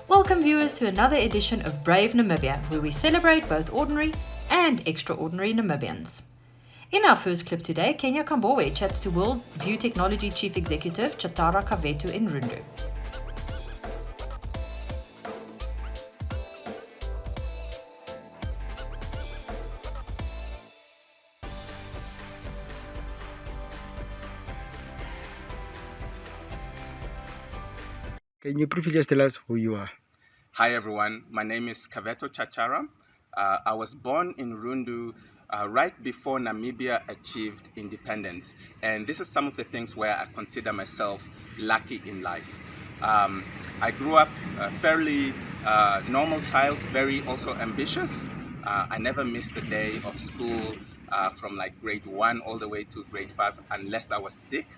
Welcome viewers to another edition of Brave Namibia, where we celebrate both ordinary and extraordinary Namibians. In our first clip today, Kenya Kambowe chats to World View Technology Chief Executive Tjatjara Kaveto in Rundu. Can you briefly just tell us who you are? Hi everyone, my name is Kaveto Tjatjara. I was born in Rundu right before Namibia achieved independence. And this is some of the things where I consider myself lucky in life. I grew up a fairly normal child, very also ambitious. I never missed a day of school from like grade 1 all the way to grade 5 unless I was sick.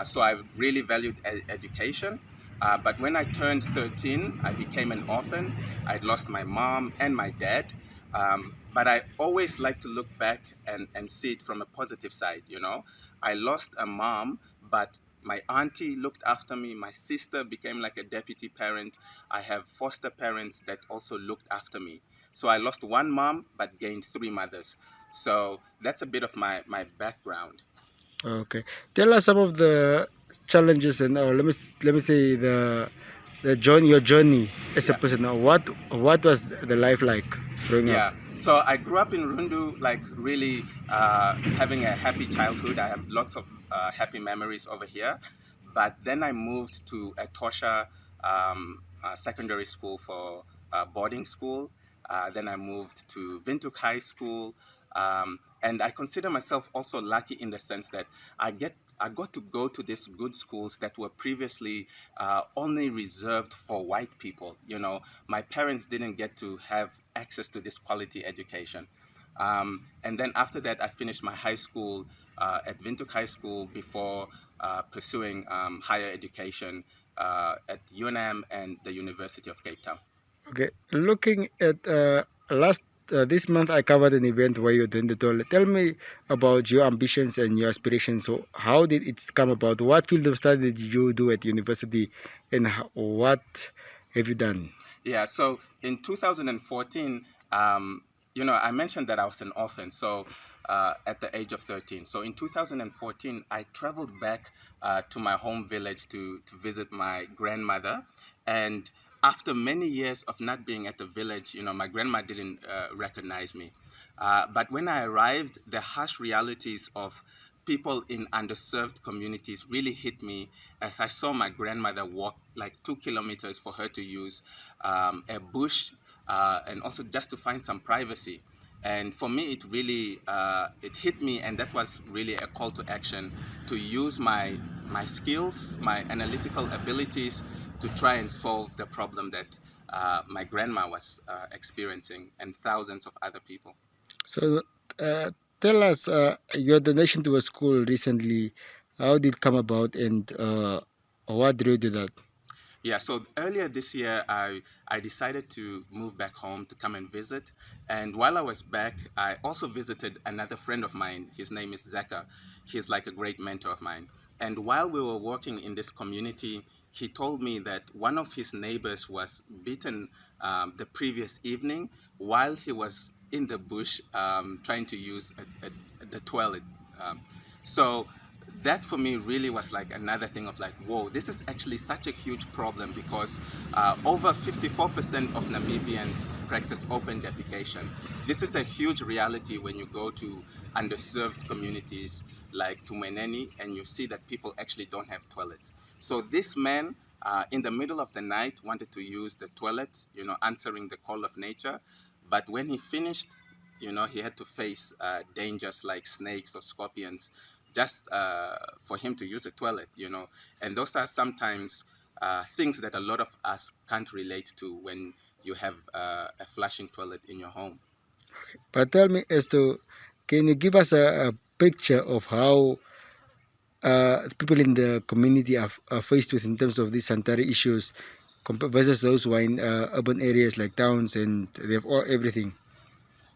So I really valued education. But when I turned 13, I became an orphan. I'd lost my mom and my dad. But I always like to look back and see it from a positive side, you know. I lost a mom, but my auntie looked after me. My sister became like a deputy parent. I have foster parents that also looked after me. So I lost one mom, but gained 3 mothers. So that's a bit of my background. Okay, tell us some of the challenges and let me say your journey as a Yeah. person. What was the life like growing up? Yeah, so I grew up in Rundu, like really having a happy childhood. I have lots of happy memories over here. But then I moved to Etosha Secondary School for boarding school. Then I moved to Windhoek High School. And I consider myself also lucky in the sense that I got to go to these good schools that were previously only reserved for white people. You know, my parents didn't get to have access to this quality education. And then after that, I finished my high school at Windhoek High School before pursuing higher education at UNAM and the University of Cape Town. Okay, looking at last this month, I covered an event where you attended. Tell me about your ambitions and your aspirations. So, how did it come about? What field of study did you do at university, and what have you done? Yeah, so in 2014, you know, I mentioned that I was an orphan, so at the age of 13. So in 2014, I traveled back to my home village to visit my grandmother. And after many years of not being at the village, you know, my grandma didn't recognize me. But when I arrived, the harsh realities of people in underserved communities really hit me as I saw my grandmother walk like 2 kilometers for her to use a bush and also just to find some privacy. And for me, it really it hit me, and that was really a call to action to use my skills, my analytical abilities to try and solve the problem that my grandma was experiencing and thousands of other people. So, tell us your donation to a school recently. How did it come about, and what drew you to that? Yeah, so earlier this year, I decided to move back home to come and visit. And while I was back, I also visited another friend of mine. His name is Zaka. He's like a great mentor of mine. And while we were working in this community, he told me that one of his neighbors was beaten the previous evening while he was in the bush trying to use the toilet. So that for me really was like another thing of like, whoa, this is actually such a huge problem because over 54% of Namibians practice open defecation. This is a huge reality when you go to underserved communities like Tumeneni and you see that people actually don't have toilets. So this man in the middle of the night wanted to use the toilet, you know, answering the call of nature. But when he finished, you know, he had to face dangers like snakes or scorpions just for him to use a toilet, you know. And those are sometimes things that a lot of us can't relate to when you have a flushing toilet in your home. But tell me, as to, can you give us a picture of how people in the community are faced with in terms of these sanitary issues versus those who are in urban areas like towns and they have everything?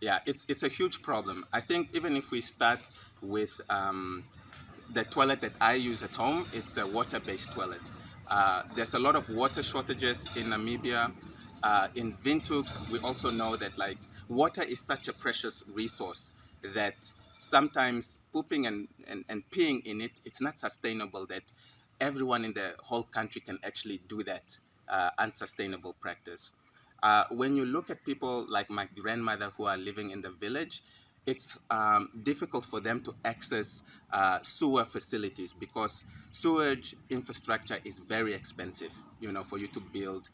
Yeah, it's a huge problem. I think even if we start with the toilet that I use at home, it's a water-based toilet. There's a lot of water shortages in Namibia. In Windhoek, we also know that like water is such a precious resource that sometimes pooping and peeing in it, it's not sustainable that everyone in the whole country can actually do that unsustainable practice. When you look at people like my grandmother who are living in the village, it's difficult for them to access sewer facilities because sewage infrastructure is very expensive, you know, for you to build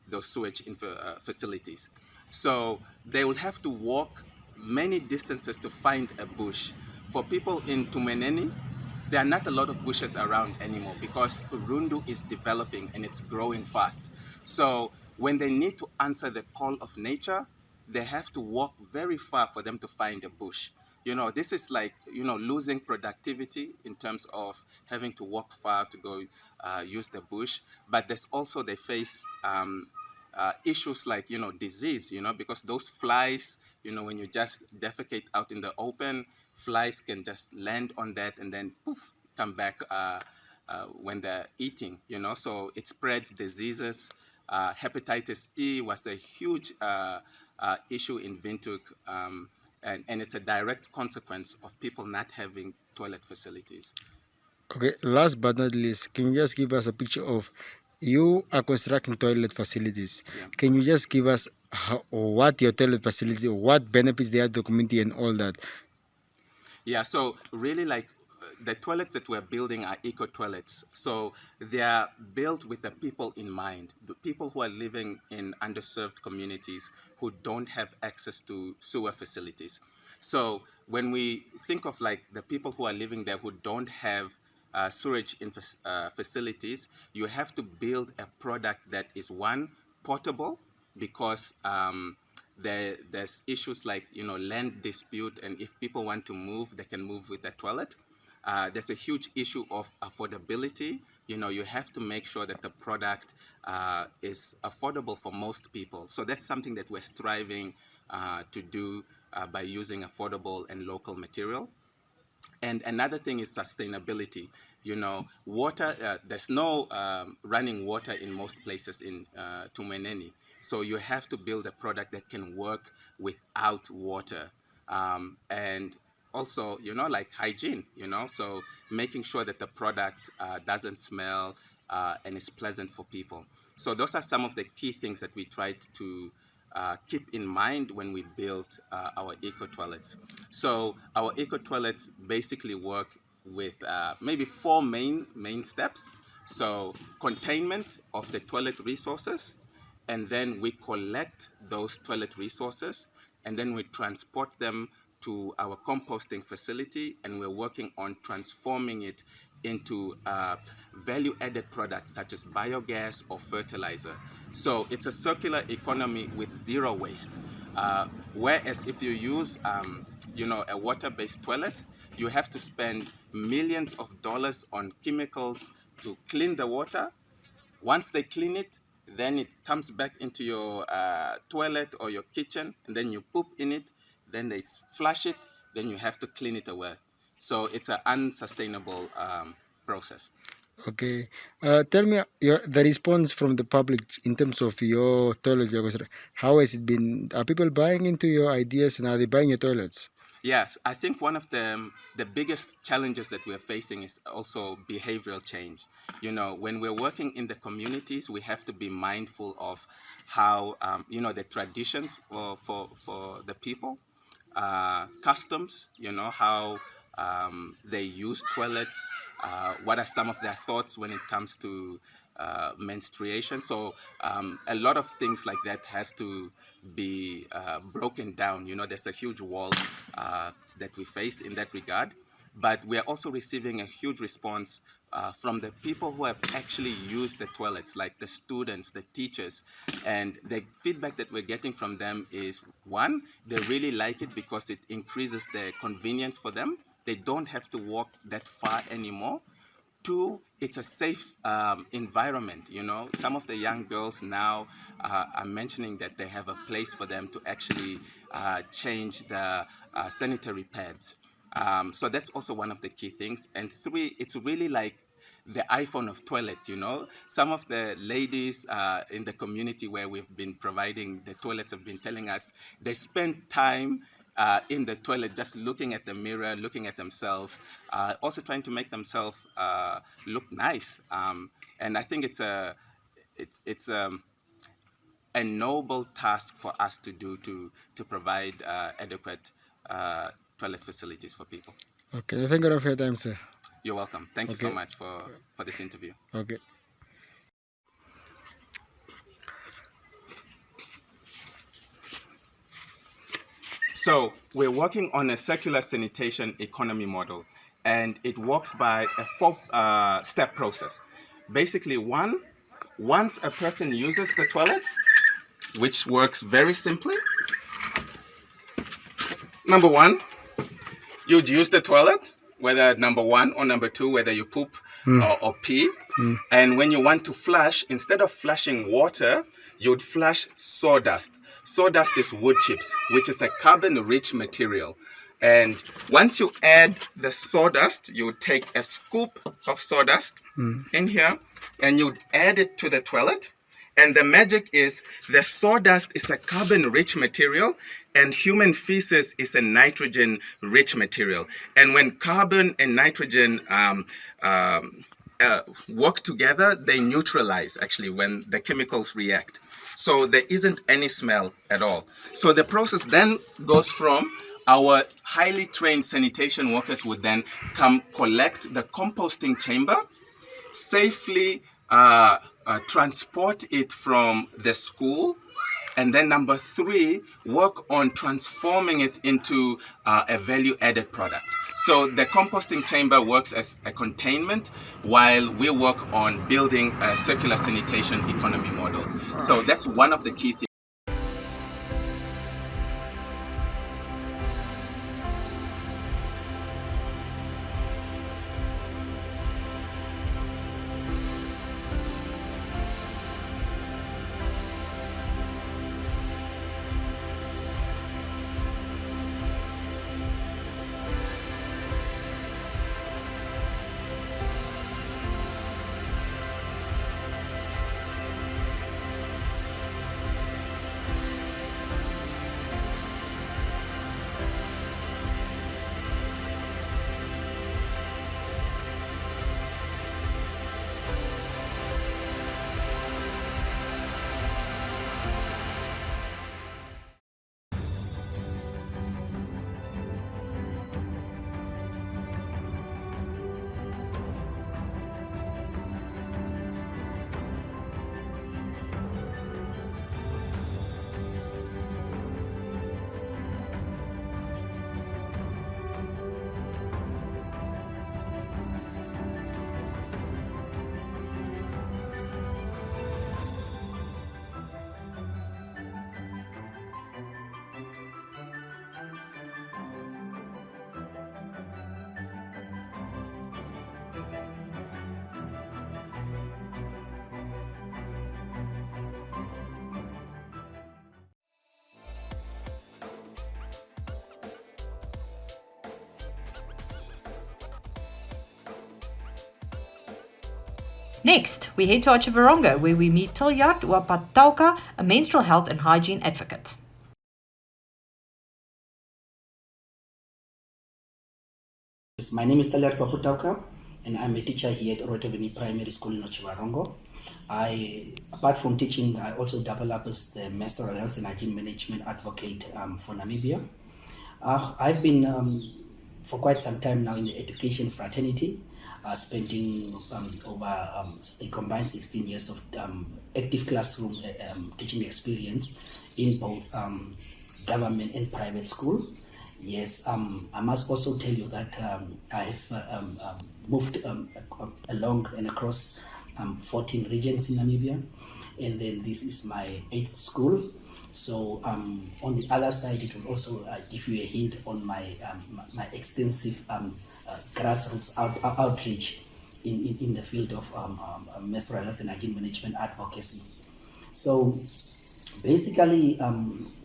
those facilities. So they will have to walk many distances to find a bush. For people in Tumeneni, there are not a lot of bushes around anymore because Rundu is developing and it's growing fast. So when they need to answer the call of nature, they have to walk very far for them to find a bush. You know, this is like, you know, losing productivity in terms of having to walk far to go use the bush. But there's also they face issues like, you know, disease, you know, because those flies, you know, when you just defecate out in the open, flies can just land on that and then poof, come back when they're eating, you know, so it spreads diseases. Hepatitis E was a huge issue in Windhoek, and it's a direct consequence of people not having toilet facilities. Okay, last but not least, can you just give us a picture of you are constructing toilet facilities? Yeah. Can you just give us what your toilet facility, what benefits they have to the community and all that? Yeah, so really like the toilets that we're building are eco toilets. So they are built with the people in mind, the people who are living in underserved communities who don't have access to sewer facilities. So when we think of like the people who are living there who don't have facilities, you have to build a product that is one, portable, because there's issues like, you know, land dispute, and if people want to move, they can move with the toilet. There's a huge issue of affordability. You know, you have to make sure that the product is affordable for most people. So that's something that we're striving to do by using affordable and local material. And another thing is sustainability. You know, water, there's no running water in most places in Tumeneni. So you have to build a product that can work without water. And also, you know, like hygiene, you know, so making sure that the product doesn't smell and is pleasant for people. So those are some of the key things that we tried to keep in mind when we built our eco toilets. So our eco toilets basically work with maybe four main steps. So containment of the toilet resources, and then we collect those toilet resources, and then we transport them to our composting facility, and we're working on transforming it into value-added products such as biogas or fertilizer. So it's a circular economy with zero waste. Whereas if you use, you know, a water-based toilet, you have to spend millions of dollars on chemicals to clean the water. Once they clean it, then it comes back into your toilet or your kitchen, and then you poop in it, then they flush it, then you have to clean it away. So it's an unsustainable process. Okay, tell me the response from the public in terms of your toilet. How has it been? Are people buying into your ideas and are they buying your toilets? Yes, I think one of the biggest challenges that we're facing is also behavioral change. You know, when we're working in the communities, we have to be mindful of how, you know, the traditions for the people, customs, you know, how they use toilets, what are some of their thoughts when it comes to menstruation. So a lot of things like that has to be broken down. You know, there's a huge wall that we face in that regard. But we are also receiving a huge response from the people who have actually used the toilets, like the students, the teachers. And the feedback that we're getting from them is, one, they really like it because it increases the convenience for them. They don't have to walk that far anymore. Two, it's a safe environment. You know, some of the young girls now are mentioning that they have a place for them to actually change the sanitary pads. So that's also one of the key things. And three, it's really like the iPhone of toilets, you know. Some of the ladies in the community where we've been providing the toilets have been telling us they spend time in the toilet just looking at the mirror, looking at themselves, also trying to make themselves look nice. And I think it's a noble task for us to do to provide adequate toilet facilities for people. Okay, thank you for your time, sir. You're welcome. Thank you so Okay. much for this interview. Okay. So we're working on a circular sanitation economy model, and it works by a four-step process. Basically, once a person uses the toilet, which works very simply, number one, you'd use the toilet, whether number one or number two, whether you poop or pee. And when you want to flush, instead of flushing water, you'd flush sawdust. Sawdust is wood chips, which is a carbon-rich material. And once you add the sawdust, you would take a scoop of sawdust in here, and you'd add it to the toilet. And the magic is the sawdust is a carbon-rich material, and human feces is a nitrogen-rich material. And when carbon and nitrogen work together, they neutralize, actually, when the chemicals react. So there isn't any smell at all. So the process then goes from our highly trained sanitation workers would then come collect the composting chamber, safely transport it from the school, and then number three, work on transforming it into a value-added product. So the composting chamber works as a containment while we work on building a circular sanitation economy model. So that's one of the key things. Next, we head to Otjiwarongo, where we meet Tiljaard Uaputauka, a menstrual health and hygiene advocate. My name is Tjatjara Kaveto, and I'm a teacher here at Rundu Primary School in Otjiwarongo. Apart from teaching, I also double up as the menstrual health and hygiene management advocate for Namibia. I've been for quite some time now in the education fraternity, spending over a combined 16 years of active classroom teaching experience in both government and private school. Yes, I must also tell you that I have moved along and across 14 regions in Namibia, and then this is my 8th school. So on the other side, it will also give you a hint on my extensive grassroots outreach in the field of menstrual health and hygiene management advocacy. So basically,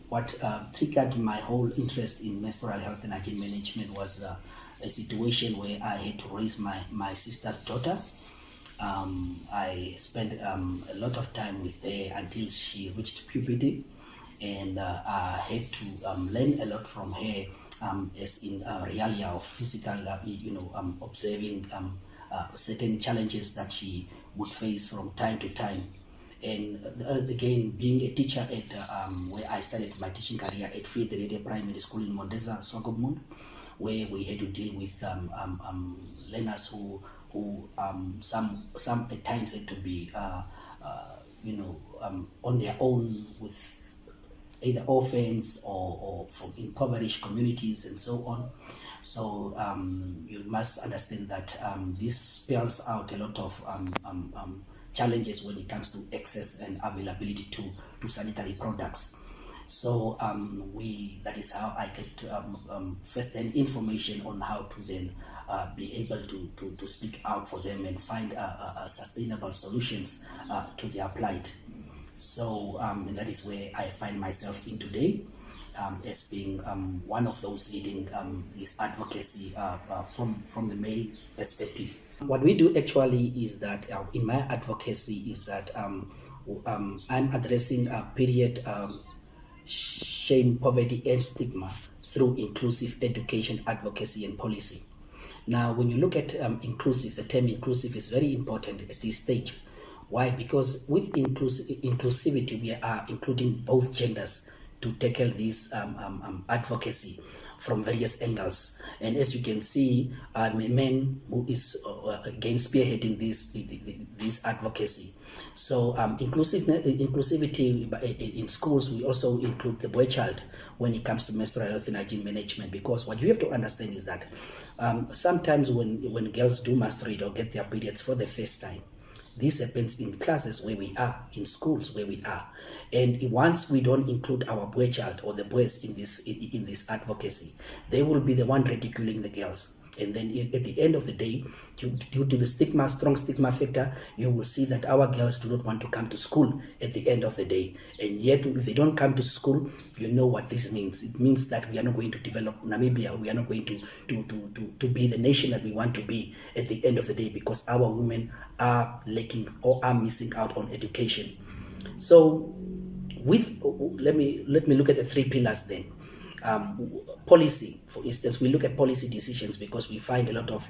what triggered my whole interest in menstrual health and hygiene management was a situation where I had to raise my sister's daughter. I spent a lot of time with her until she reached puberty, and I had to learn a lot from her, as in realia of physical, observing certain challenges that she would face from time to time. And again, being a teacher at where I started my teaching career at Federal Primary School in Mondeza, Swakopmund, where we had to deal with learners who some at times had to be on their own, with either orphans or from impoverished communities and so on. So you must understand that this spells out a lot of challenges when it comes to access and availability to sanitary products. So that is how I get first-hand information on how to then be able to speak out for them and find sustainable solutions to their plight. So and that is where I find myself in today, as being one of those leading this advocacy from the male perspective. What we do actually is that in my advocacy is that I'm addressing a period shame, poverty, and stigma through inclusive education, advocacy, and policy. Now, when you look at inclusive, the term inclusive is very important at this stage. Why? Because with inclusivity, we are including both genders to tackle this advocacy from various angles. And as you can see, a man who is again spearheading this advocacy. So inclusivity in schools, we also include the boy child when it comes to menstrual health and hygiene management, because what you have to understand is that sometimes when girls do menstruate or get their periods for the first time, this happens in classes where we are, in schools where we are. And once we don't include our boy child or the boys in this advocacy, they will be the one ridiculing the girls. And then at the end of the day, due to the stigma, strong stigma factor, you will see that our girls do not want to come to school at the end of the day. And yet, if they don't come to school, you know what this means. It means that we are not going to develop Namibia. We are not going to be the nation that we want to be at the end of the day, because our women are lacking or are missing out on education. So, let me look at the three pillars then. Policy, for instance, we look at policy decisions because we find a lot of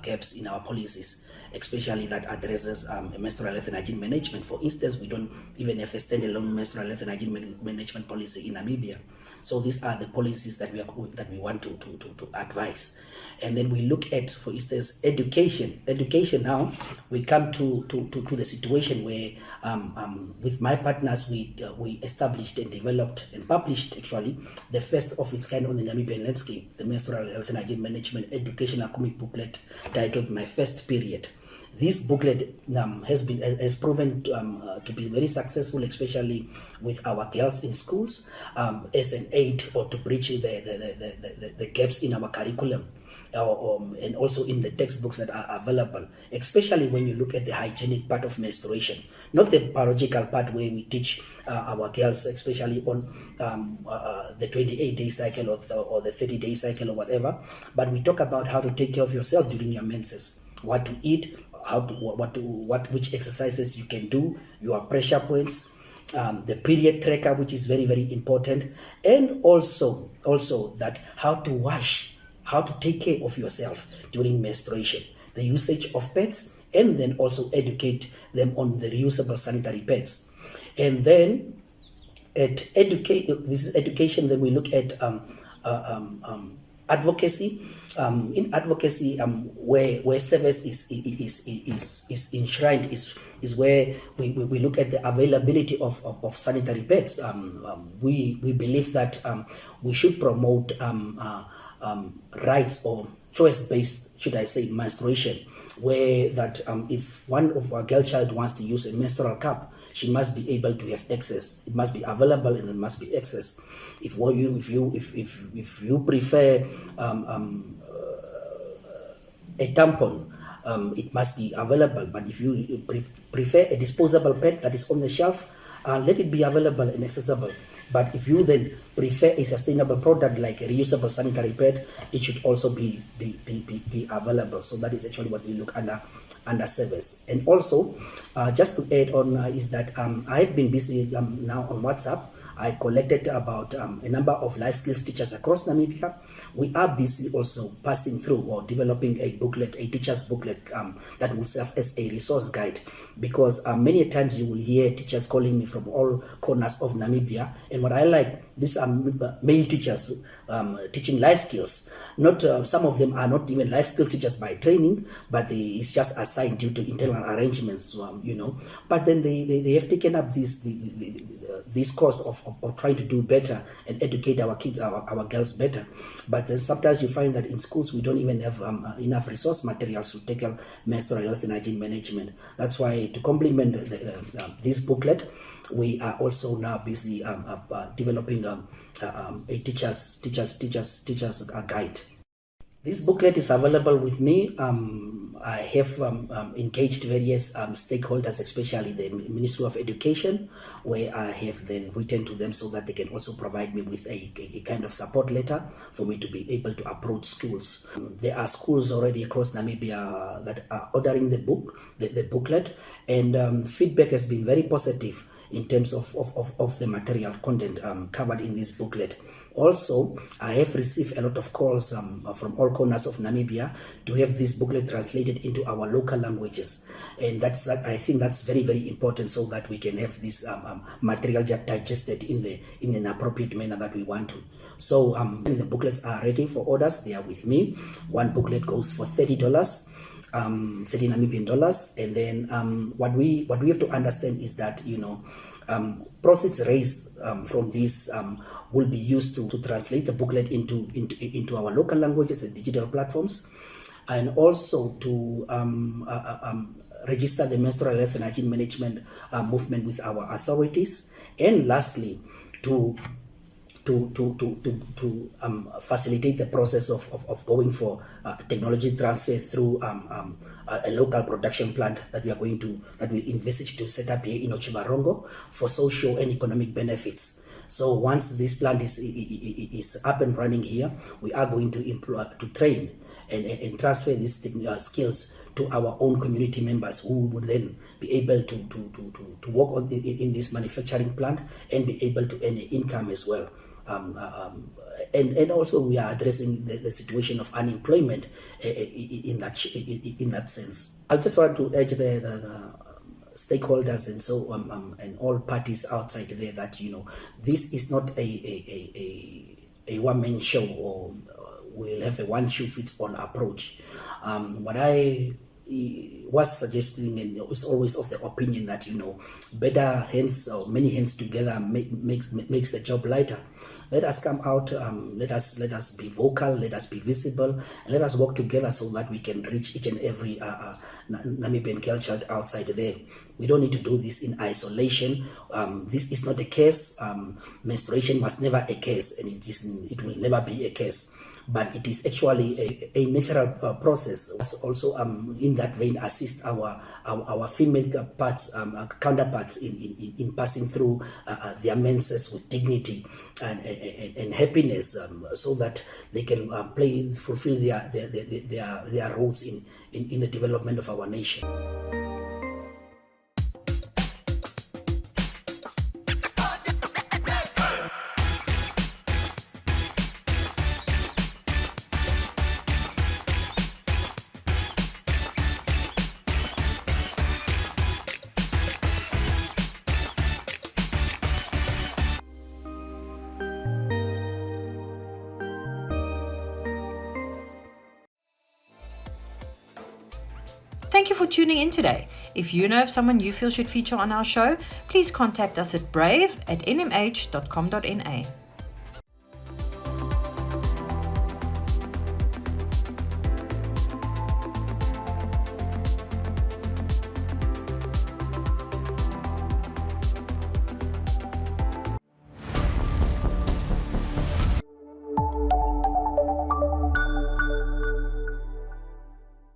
gaps in our policies, especially that addresses menstrual health and hygiene management. For instance, we don't even have a standalone menstrual health and hygiene management policy in Namibia. So these are the policies that we want to advise. And then we look at, for instance, education. Education now, we come to the situation where with my partners, we established and developed and published actually the first of its kind on the Namibian landscape, the menstrual health and hygiene management educational comic booklet titled My First Period. This booklet has proven to be very successful, especially with our girls in schools, as an aid or to bridge the gaps in our curriculum, and also in the textbooks that are available, especially when you look at the hygienic part of menstruation, not the biological part where we teach our girls, especially on the 28-day cycle or the 30-day cycle or whatever, but we talk about how to take care of yourself during your menses, what to eat, which exercises you can do, your pressure points, the period tracker, which is very, very important, and also that how to wash, how to take care of yourself during menstruation, the usage of pads, and then also educate them on the reusable sanitary pads. And then this is education. Then we look at advocacy. In advocacy, where service is enshrined, is where we look at the availability of sanitary pads. We believe that we should promote rights or choice-based, should I say, menstruation, where that if one of our girl child wants to use a menstrual cup, she must be able to have access. It must be available and it must be access. If you prefer a tampon, it must be available. But if you prefer a disposable pad that is on the shelf, let it be available and accessible. But if you then prefer a sustainable product like a reusable sanitary pad, it should also be available. So that is actually what we look under under service. And also, just to add on, is that I've been busy now on WhatsApp. I collected about a number of life skills teachers across Namibia. We are busy also passing through or developing a booklet, a teacher's booklet that will serve as a resource guide, because many times you will hear teachers calling me from all corners of Namibia. And what I like, these are male teachers teaching life skills. Not some of them are not even life skill teachers by training, but it's just assigned due to internal arrangements, But then they have taken up this course of trying to do better and educate our kids, our girls better. But then sometimes you find that in schools we don't even have enough resource materials to tackle menstrual health and hygiene management. That's why, to complement this booklet, we are also now busy developing a teacher's guide. This booklet is available with me. I have engaged various stakeholders, especially the Ministry of Education, where I have then written to them so that they can also provide me with a kind of support letter for me to be able to approach schools. There are schools already across Namibia that are ordering the booklet, and feedback has been very positive in terms of the material content covered in this booklet. Also, I have received a lot of calls from all corners of Namibia to have this booklet translated into our local languages, and I think that's very, very important, so that we can have this material digested in an appropriate manner that we want to. So the booklets are ready for orders. They are with me. One booklet goes for $30. 30 Namibian dollars, and then what we have to understand is that proceeds raised from this will be used to translate the booklet into our local languages and digital platforms, and also to register the menstrual health and hygiene management movement with our authorities, and lastly to facilitate the process of going for technology transfer through a local production plant that we envisage to set up here in Otjiwarongo for social and economic benefits. So once this plant is up and running here, we are going to train and transfer these skills to our own community members, who would then be able to work in this manufacturing plant and be able to earn income as well. And also we are addressing the situation of unemployment in that sense. I just want to urge the stakeholders and all parties outside there that this is not a one-man show, or we'll have a one-shoe-fits-all approach. What I was suggesting, and is always of the opinion that better hands or many hands together makes the job lighter. Let us come out, let us be vocal, let us be visible, and let us work together so that we can reach each and every Namibian girl child outside there. We don't need to do this in isolation. This is not a case. Menstruation was never a case, and it will never be a case. But it is actually a natural process. Also, in that vein, assist our female counterparts in passing through their menses with dignity and happiness, so that they can fulfill their roles in the development of our nation. Thank you for tuning in today. If you know of someone you feel should feature on our show, please contact us at brave@nmh.com.na.